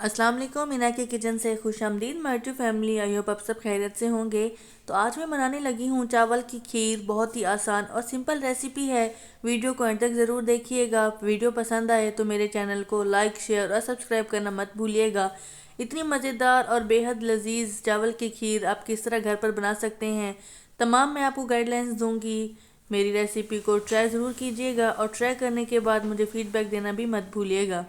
अस्सलाम वालेकुम। मीना के किचन से खुशामदीद। मार्टू फैमिली, आई होप आप सब खैरियत से होंगे। तो आज मैं बनाने लगी हूँ चावल की खीर। बहुत ही आसान और सिंपल रेसिपी है। वीडियो को अंत तक ज़रूर देखिएगा। वीडियो पसंद आए तो मेरे चैनल को लाइक, शेयर और सब्सक्राइब करना मत भूलिएगा। इतनी मज़ेदार और बेहद लजीज चावल की खीर आप किस तरह घर पर बना सकते हैं, तमाम मैं आपको गाइडलाइंस दूंगी। मेरी रेसिपी को ट्राई ज़रूर कीजिएगा और ट्राई करने के बाद मुझे फीडबैक देना भी मत भूलिएगा।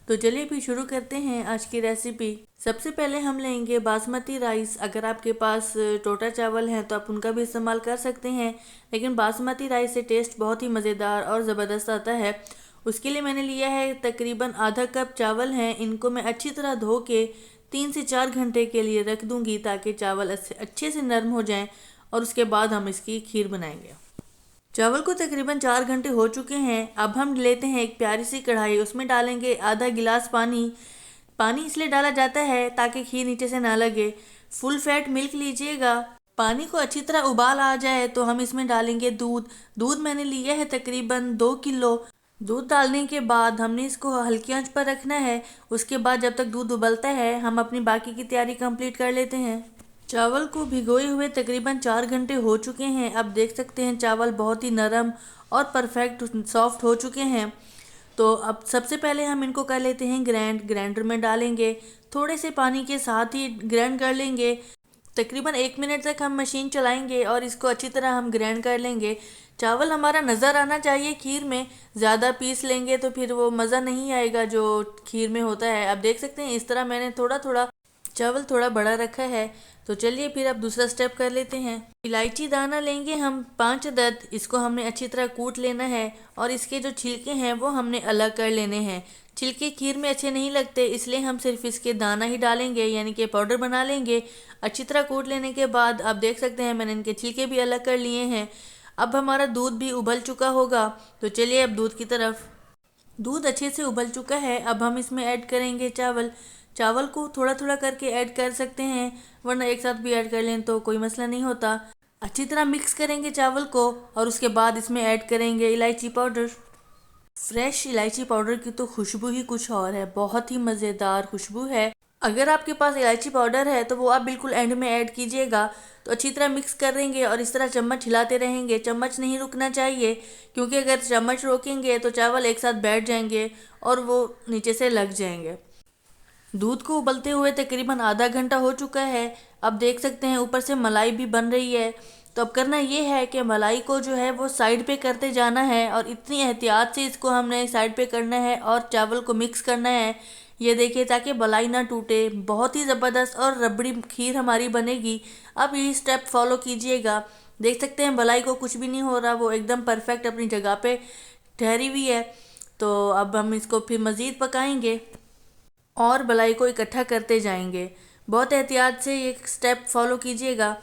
तो चलिए फिर शुरू करते हैं आज की रेसिपी। सबसे पहले हम लेंगे बासमती राइस। अगर आपके पास टोटा चावल हैं तो आप उनका भी इस्तेमाल कर सकते हैं, लेकिन बासमती राइस से टेस्ट बहुत ही मज़ेदार और ज़बरदस्त आता है। उसके लिए मैंने लिया है तकरीबन आधा कप चावल हैं। इनको मैं अच्छी तरह धो के 3 से 4 घंटे के लिए रख दूंगी ताकि चावल अच्छे से नरम हो जाएं और उसके बाद हम इसकी खीर बनाएंगे। चावल को तकरीबन 4 घंटे हो चुके हैं। अब हम लेते हैं एक प्यारी सी कढ़ाई, उसमें डालेंगे आधा गिलास पानी। पानी इसलिए डाला जाता है ताकि खीर नीचे से ना लगे। फुल फैट मिल्क लीजिएगा। पानी को अच्छी तरह उबाल आ जाए तो हम इसमें डालेंगे दूध। दूध मैंने लिया है तकरीबन 2 किलो। दूध डालने के बाद हमने इसको हल्की आंच पर रखना है। उसके बाद जब तक दूध उबलता है हम अपनी बाकी की तैयारी कंप्लीट कर लेते हैं। चावल को भिगोए हुए तकरीबन 4 घंटे हो चुके हैं। अब देख सकते हैं चावल बहुत ही नरम और परफेक्ट सॉफ्ट हो चुके हैं। तो अब सबसे पहले हम इनको कर लेते हैं ग्राइंडर में डालेंगे। थोड़े से पानी के साथ ही ग्राइंड कर लेंगे। तकरीबन 1 मिनट तक हम मशीन चलाएंगे और इसको अच्छी तरह हम ग्राइंड कर लेंगे। चावल हमारा नज़र आना चाहिए खीर में। ज़्यादा पीस लेंगे तो फिर वो मज़ा नहीं आएगा जो खीर में होता है। अब देख सकते हैं इस तरह मैंने थोड़ा थोड़ा चावल थोड़ा बड़ा रखा है। तो चलिए फिर अब दूसरा स्टेप कर लेते हैं। इलायची दाना लेंगे हम 5 अदद। इसको हमने अच्छी तरह कूट लेना है और इसके जो छिलके हैं वो हमने अलग कर लेने हैं। छिलके खीर में अच्छे नहीं लगते, इसलिए हम सिर्फ इसके दाना ही डालेंगे, यानी कि पाउडर बना लेंगे। अच्छी तरह कूट लेने के बाद आप देख सकते हैं मैंने इनके छिलके भी अलग कर लिए हैं। अब हमारा दूध भी उबल चुका होगा। तो चलिए अब दूध की तरफ। दूध अच्छे से उबल चुका है। अब हम इसमें ऐड करेंगे चावल। चावल को थोड़ा थोड़ा करके ऐड कर सकते हैं, वरना एक साथ भी ऐड कर लें तो कोई मसला नहीं होता। अच्छी तरह मिक्स करेंगे चावल को और उसके बाद इसमें ऐड करेंगे इलायची पाउडर। फ्रेश इलायची पाउडर की तो खुशबू ही कुछ और है, बहुत ही मज़ेदार खुशबू है। अगर आपके पास इलायची पाउडर है तो वो आप बिल्कुल एंड में ऐड कीजिएगा। तो अच्छी तरह मिक्स करेंगे और इस तरह चम्मच हिलाते रहेंगे। चम्मच नहीं रुकना चाहिए, क्योंकि अगर चम्मच रोकेंगे तो चावल एक साथ बैठ जाएंगे और वो नीचे से लग जाएंगे। दूध को उबलते हुए तकरीबन आधा घंटा हो चुका है। अब देख सकते हैं ऊपर से मलाई भी बन रही है। तो अब करना ये है कि मलाई को जो है वो साइड पे करते जाना है और इतनी एहतियात से इसको हमने साइड पे करना है और चावल को मिक्स करना है। ये देखिए ताकि मलाई ना टूटे। बहुत ही ज़बरदस्त और रबड़ी खीर हमारी बनेगी। अब यही स्टेप फॉलो कीजिएगा। देख सकते हैं मलाई को कुछ भी नहीं हो रहा, वो एकदम परफेक्ट अपनी जगह पे ठहरी हुई है। तो अब हम इसको फिर मज़ीद पकाएंगे और मलाई को इकट्ठा करते जाएंगे। बहुत एहतियात से ये स्टेप फॉलो कीजिएगा।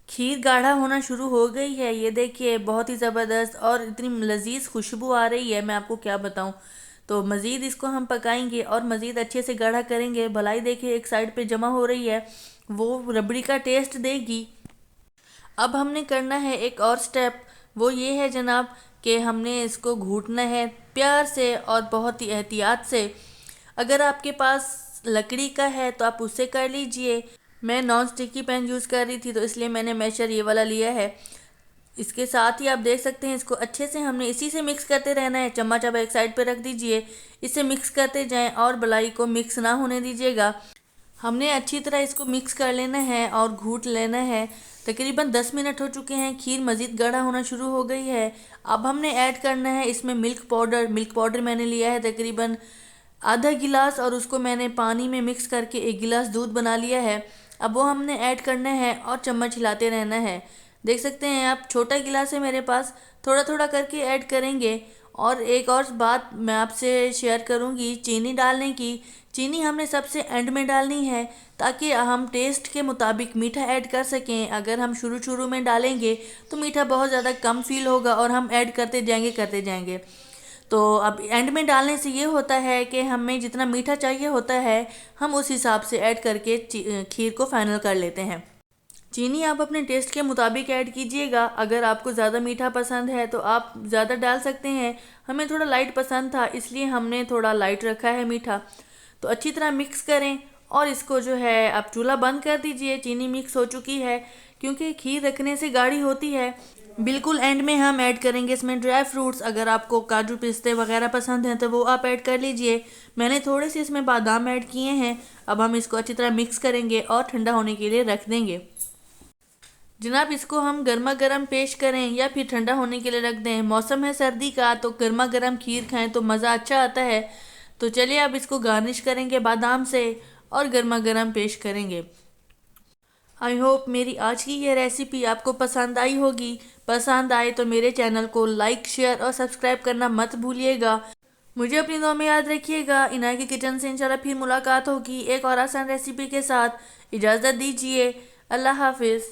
खीर गाढ़ा होना शुरू हो गई है, ये देखिए बहुत ही ज़बरदस्त और इतनी लजीज खुशबू आ रही है, मैं आपको क्या बताऊं। तो मज़ीद इसको हम पकाएंगे और मज़ीद अच्छे से गाढ़ा करेंगे। मलाई देखिए एक साइड पे जमा हो रही है, वो रबड़ी का टेस्ट देगी। अब हमने करना है एक और स्टेप, वो ये है जनाब कि हमने इसको घूटना है प्यार से और बहुत ही एहतियात से। अगर आपके पास लकड़ी का है तो आप उससे कर लीजिए। मैं नॉन स्टिकी पैन यूज़ कर रही थी तो इसलिए मैंने मैशर ये वाला लिया है। इसके साथ ही आप देख सकते हैं इसको अच्छे से हमने इसी से मिक्स करते रहना है। चम्मच आप एक साइड पे रख दीजिए, इसे मिक्स करते जाएं और मलाई को मिक्स ना होने दीजिएगा। हमने अच्छी तरह इसको मिक्स कर लेना है और घूट लेना है। तकरीबन 10 मिनट हो चुके हैं। खीर मज़ीद गाढ़ा होना शुरू हो गई है। अब हमने ऐड करना है इसमें मिल्क पाउडर। मिल्क पाउडर मैंने लिया है तकरीबन आधा गिलास और उसको मैंने पानी में मिक्स करके 1 गिलास दूध बना लिया है। अब वो हमने ऐड करना है और चम्मच हिलाते रहना है। देख सकते हैं आप, छोटा गिलास है मेरे पास, थोड़ा थोड़ा करके ऐड करेंगे। और एक और बात मैं आपसे शेयर करूंगी चीनी डालने की। चीनी हमने सबसे एंड में डालनी है ताकि हम टेस्ट के मुताबिक मीठा ऐड कर सकें। अगर हम शुरू शुरू में डालेंगे तो मीठा बहुत ज़्यादा कम फील होगा और हम ऐड करते जाएंगे। तो अब एंड में डालने से ये होता है कि हमें जितना मीठा चाहिए होता है हम उस हिसाब से ऐड करके खीर को फाइनल कर लेते हैं। चीनी आप अपने टेस्ट के मुताबिक ऐड कीजिएगा। अगर आपको ज़्यादा मीठा पसंद है तो आप ज़्यादा डाल सकते हैं। हमें थोड़ा लाइट पसंद था इसलिए हमने थोड़ा लाइट रखा है मीठा। तो अच्छी तरह मिक्स करें और इसको जो है आप चूल्हा बंद कर दीजिए। चीनी मिक्स हो चुकी है, क्योंकि खीर रखने से गाढ़ी होती है। बिल्कुल एंड में हम ऐड करेंगे इसमें ड्राई फ्रूट्स। अगर आपको काजू पिस्ते वगैरह पसंद हैं तो वो आप ऐड कर लीजिए। मैंने थोड़े से इसमें बादाम ऐड किए हैं। अब हम इसको अच्छी तरह मिक्स करेंगे और ठंडा होने के लिए रख देंगे। जनाब, इसको हम गर्मा गर्म पेश करें या फिर ठंडा होने के लिए रख दें। मौसम है सर्दी का, तो गर्मा गर्म खीर खाएं तो मज़ा अच्छा आता है। तो चलिए अब इसको गार्निश करेंगे बादाम से और गर्मा गर्म पेश करेंगे। आई होप मेरी आज की ये रेसिपी आपको पसंद आई होगी। पसंद आए तो मेरे चैनल को लाइक, शेयर और सब्सक्राइब करना मत भूलिएगा। मुझे अपनी दुआ में याद रखिएगा। इनाया की किचन से इंशाल्लाह फिर मुलाकात होगी एक और आसान रेसिपी के साथ। इजाज़त दीजिए। अल्लाह हाफिज़।